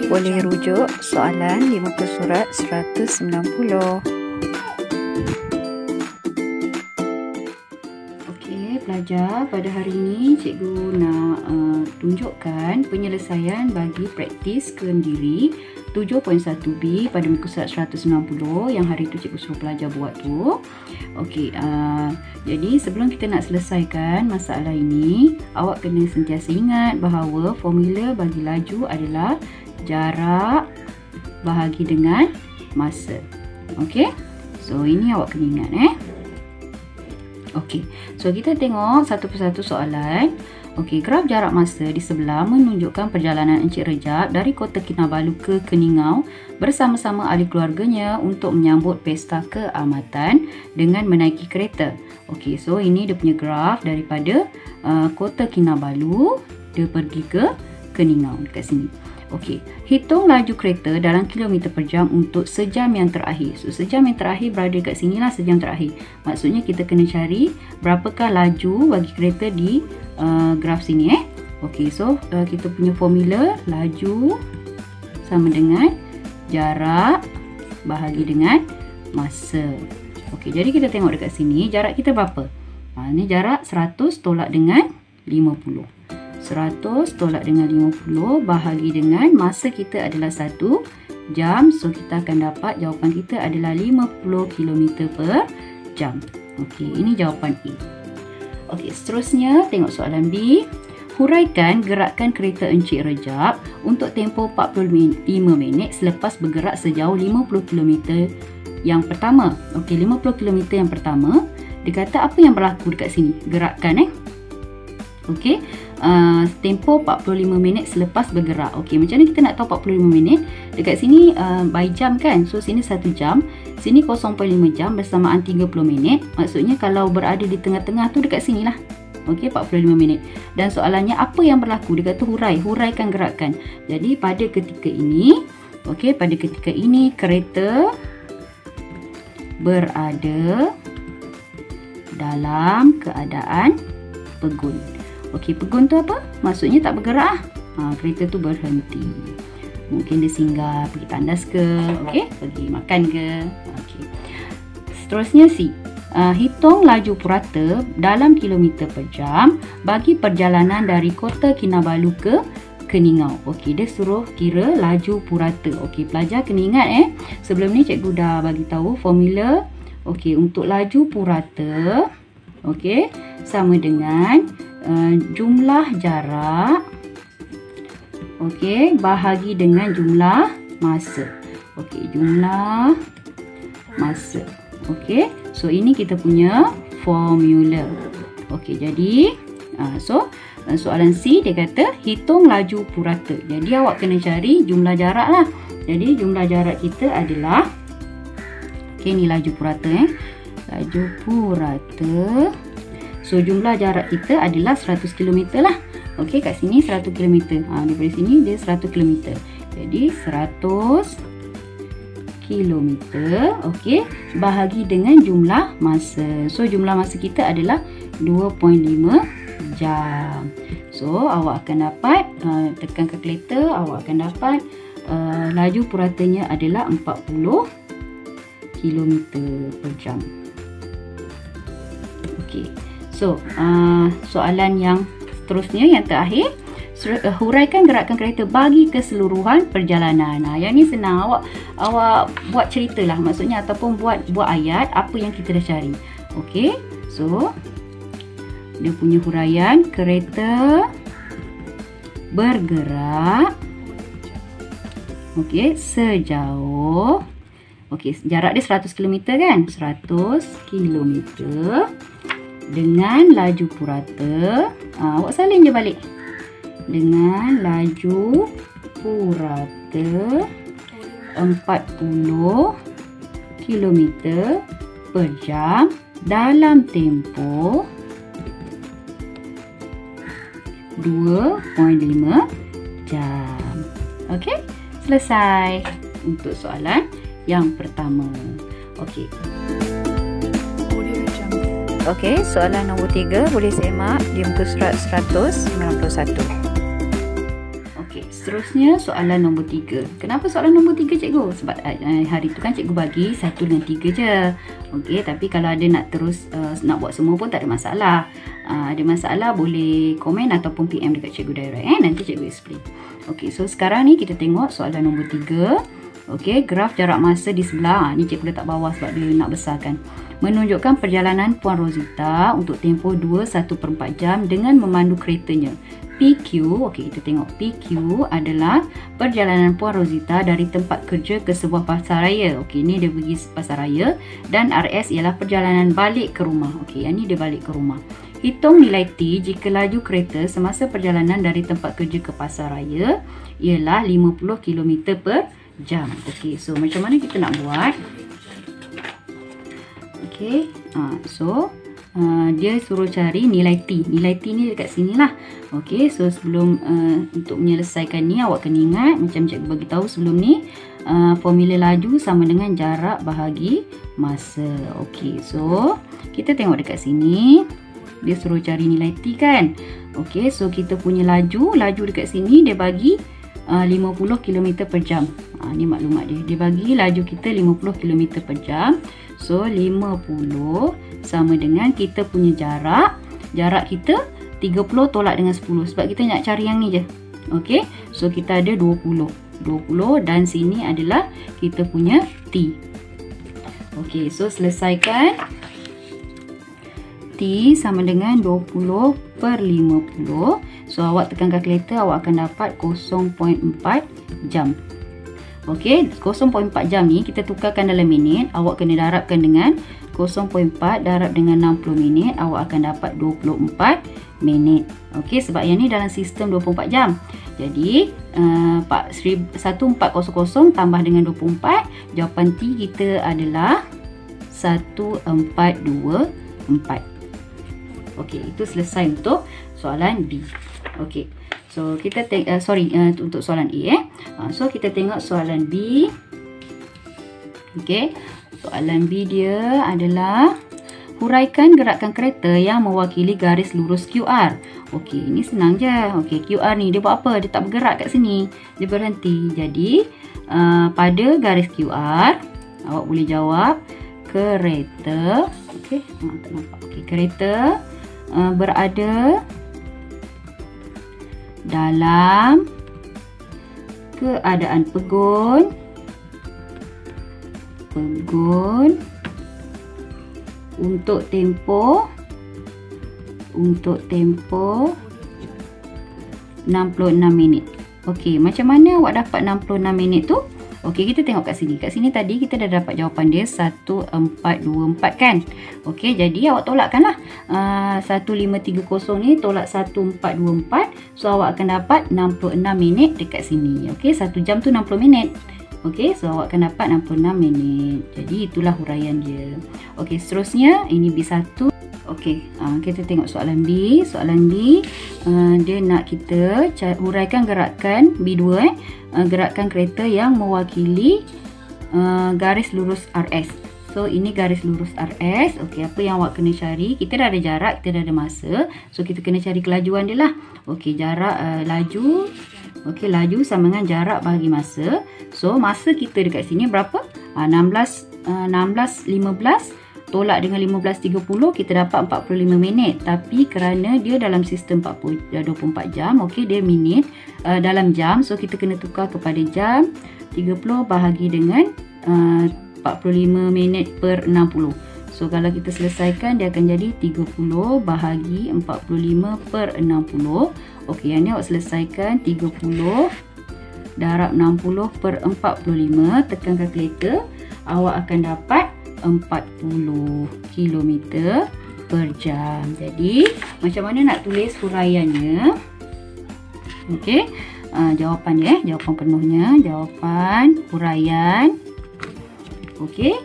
Boleh rujuk soalan di muka surat 190. Okey, pelajar, pada hari ini cikgu nak tunjukkan penyelesaian bagi praktis kendiri 7.1b pada muka surat 190 yang hari tu cikgu suruh pelajar buat tu. Okey, jadi sebelum kita nak selesaikan masalah ini, awak kena sentiasa ingat bahawa formula bagi laju adalah jarak bahagi dengan masa. Okey, so ini awak kena ingat Okey, so kita tengok satu persatu soalan. Okey, graf jarak masa di sebelah menunjukkan perjalanan Encik Rejab dari Kota Kinabalu ke Keningau bersama-sama ahli keluarganya untuk menyambut pesta keamatan dengan menaiki kereta. Okey, so ini dia punya graf daripada Kota Kinabalu dia pergi ke Keningau dekat sini. Okey, hitung laju kereta dalam kilometer per jam untuk sejam yang terakhir. So, sejam yang terakhir berada kat sini lah, sejam terakhir. Maksudnya kita kena cari berapakah laju bagi kereta di graf sini Okey, so kita punya formula laju sama dengan jarak bahagi dengan masa. Okey, jadi kita tengok dekat sini jarak kita berapa? Ini jarak 100 tolak dengan 50. 100 tolak dengan 50 bahagi dengan masa kita adalah 1 jam. So, kita akan dapat jawapan kita adalah 50 km per jam. Okey, ini jawapan A. Okey, seterusnya tengok soalan B. Huraikan gerakan kereta Encik Rejab untuk tempoh 45 minit selepas bergerak sejauh 50 km yang pertama. Okey, 50 km yang pertama. Dia kata apa yang berlaku dekat sini? Gerakan Okey, tempoh 45 minit selepas bergerak. Okey, macam mana kita nak tahu 45 minit? Dekat sini by jam kan? So, sini 1 jam. Sini 0.5 jam bersamaan 30 minit. Maksudnya kalau berada di tengah-tengah tu dekat sini lah. Okey, 45 minit. Dan soalannya apa yang berlaku? Dia kata huraikan gerakan. Jadi, pada ketika ini, okey, pada ketika ini kereta berada dalam keadaan pegun. Okey, pegun tu apa? Maksudnya tak bergerak kereta tu berhenti. Mungkin dia singgah, pergi tandas ke, okey, pergi makan ke. Okey. Seterusnya C. Hitung laju purata dalam kilometer per jam bagi perjalanan dari Kota Kinabalu ke Keningau. Okey, dia suruh kira laju purata. Okey, pelajar kena ingat sebelum ni cikgu dah bagi tahu formula. Okey, untuk laju purata, okey, sama dengan jumlah jarak, okey, bahagi dengan jumlah masa. Okey, jumlah masa. Okey, so ini kita punya formula. Okey, jadi soalan C dia kata hitung laju purata. Jadi awak kena cari jumlah jarak lah. Jadi jumlah jarak kita adalah, okey, ni laju purata laju purata. So, jumlah jarak kita adalah 100 km lah. Okey, kat sini 100 km. Daripada sini dia 100 km. Jadi, 100 km. Okey, bahagi dengan jumlah masa. So, jumlah masa kita adalah 2.5 jam. So, awak akan dapat, tekan kalkulator, awak akan dapat laju puratanya adalah 40 km per jam. Okey. So, soalan yang seterusnya, yang terakhir, huraikan gerakan kereta bagi keseluruhan perjalanan. Yang ni senang, awak buat cerita lah, maksudnya, ataupun buat ayat apa yang kita dah cari. Okey, so dia punya huraian kereta bergerak, okey, sejauh, okey, jarak dia 100 km kan? 100 km dengan laju purata, awak salin je balik, dengan laju purata 40 km per jam dalam tempoh 2.5 jam. Okey, selesai untuk soalan yang pertama. Okey. Okey, soalan nombor 3 boleh semak di muka surat 191. Okey. Okey, seterusnya soalan nombor 3. Kenapa soalan nombor 3 cikgu? Sebab hari tu kan cikgu bagi 1 dengan 3 je. Okey, tapi kalau ada nak terus nak buat semua pun tak ada masalah. Ada masalah boleh komen ataupun PM dekat cikgu direct nanti cikgu explain. Okey, so sekarang ni kita tengok soalan nombor 3. Okey, graf jarak masa di sebelah. Ni cikgu letak bawah sebab dia nak besarkan. Menunjukkan perjalanan Puan Rosita untuk tempoh 2.1/4 jam dengan memandu keretanya. PQ, okey kita tengok PQ adalah perjalanan Puan Rosita dari tempat kerja ke sebuah pasaraya. Okey, ni dia pergi pasaraya dan RS ialah perjalanan balik ke rumah. Okey, yang ni dia balik ke rumah. Hitung nilai T jika laju kereta semasa perjalanan dari tempat kerja ke pasaraya ialah 50 km per jam. Okey, so macam mana kita nak buat? Okey, dia suruh cari nilai T. Nilai T ni dekat sini lah. Okey, so sebelum untuk menyelesaikan ni awak kena ingat macam cikgu bagi tahu sebelum ni, formula laju sama dengan jarak bahagi masa. Okey, so kita tengok dekat sini. Dia suruh cari nilai T kan. Okey, so kita punya laju dekat sini dia bagi 50 km per jam. Ni maklumat dia. Dia bagi laju kita 50 km per jam. So 50 sama dengan kita punya jarak. Jarak kita 30 tolak dengan 10 sebab kita nak cari yang ni je. Okey, so kita ada 20 dan sini adalah kita punya T. Okey, so selesaikan. T sama dengan 20 per 50. So awak tekan kalkulator, awak akan dapat 0.4 jam. Okey, 0.4 jam ni kita tukarkan dalam minit. Awak kena darabkan dengan 0.4 darab dengan 60 minit, awak akan dapat 24 minit. Okey, sebab yang ni dalam sistem 24 jam. Jadi 1400 tambah dengan 24, jawapan T kita adalah 1424. Okey, itu selesai untuk soalan B. Okey. So kita untuk soalan A so kita tengok soalan B. Okey. Soalan B dia adalah huraikan gerakan kereta yang mewakili garis lurus QR. Okey, ini senang je. Okey, QR ni dia buat apa? Dia tak bergerak kat sini. Dia berhenti. Jadi pada garis QR awak boleh jawab kereta. Okey, tak nampak. Okey, kereta berada dalam keadaan pegun untuk tempoh 66 minit. Okey, macam mana awak dapat 66 minit tu? Okey, kita tengok kat sini. Kat sini tadi kita dah dapat jawapan dia 1424 kan? Okey, jadi awak tolakkanlah. 1530 ni tolak 1424. So awak akan dapat 66 minit dekat sini. Okey, 1 jam tu 60 minit. Okey, so awak akan dapat 66 minit. Jadi itulah huraian dia. Okey, seterusnya ini B1. Okey, kita tengok soalan B. Soalan B, dia nak kita huraikan gerakan B2 gerakan kereta yang mewakili garis lurus RS. So ini garis lurus RS. Okey, apa yang awak kena cari? Kita dah ada jarak, kita dah ada masa. So kita kena cari kelajuan dia lah. Okey, jarak laju. Okey, laju sama dengan jarak bahagi masa. So masa kita dekat sini berapa? 16.15 tolak dengan 15.30, kita dapat 45 minit. Tapi kerana dia dalam sistem 24 jam, okey, dia minit dalam jam. So kita kena tukar kepada jam. 30 bahagi dengan 45 minit per 60. So kalau kita selesaikan, dia akan jadi 30 bahagi 45 per 60. Okey, yang ni awak selesaikan. 30 darab 60 per 45. Tekan kalkulator, awak akan dapat 40 km per jam. Jadi macam mana nak tulis huraiannya? Okey, jawapan dia, jawapan penuhnya, jawapan huraian. Okey,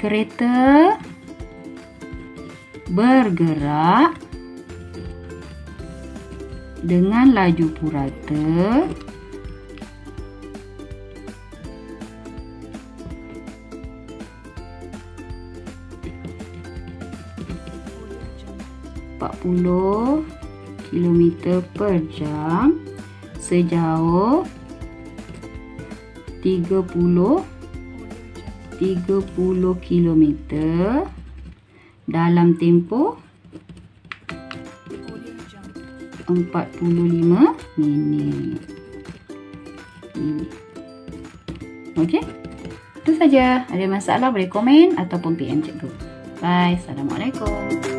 kereta bergerak dengan laju purata km per jam sejauh 30 kilometer dalam tempoh 45 minit. Okey. Itu saja. Ada masalah boleh komen ataupun PM cikgu. Bye. Assalamualaikum.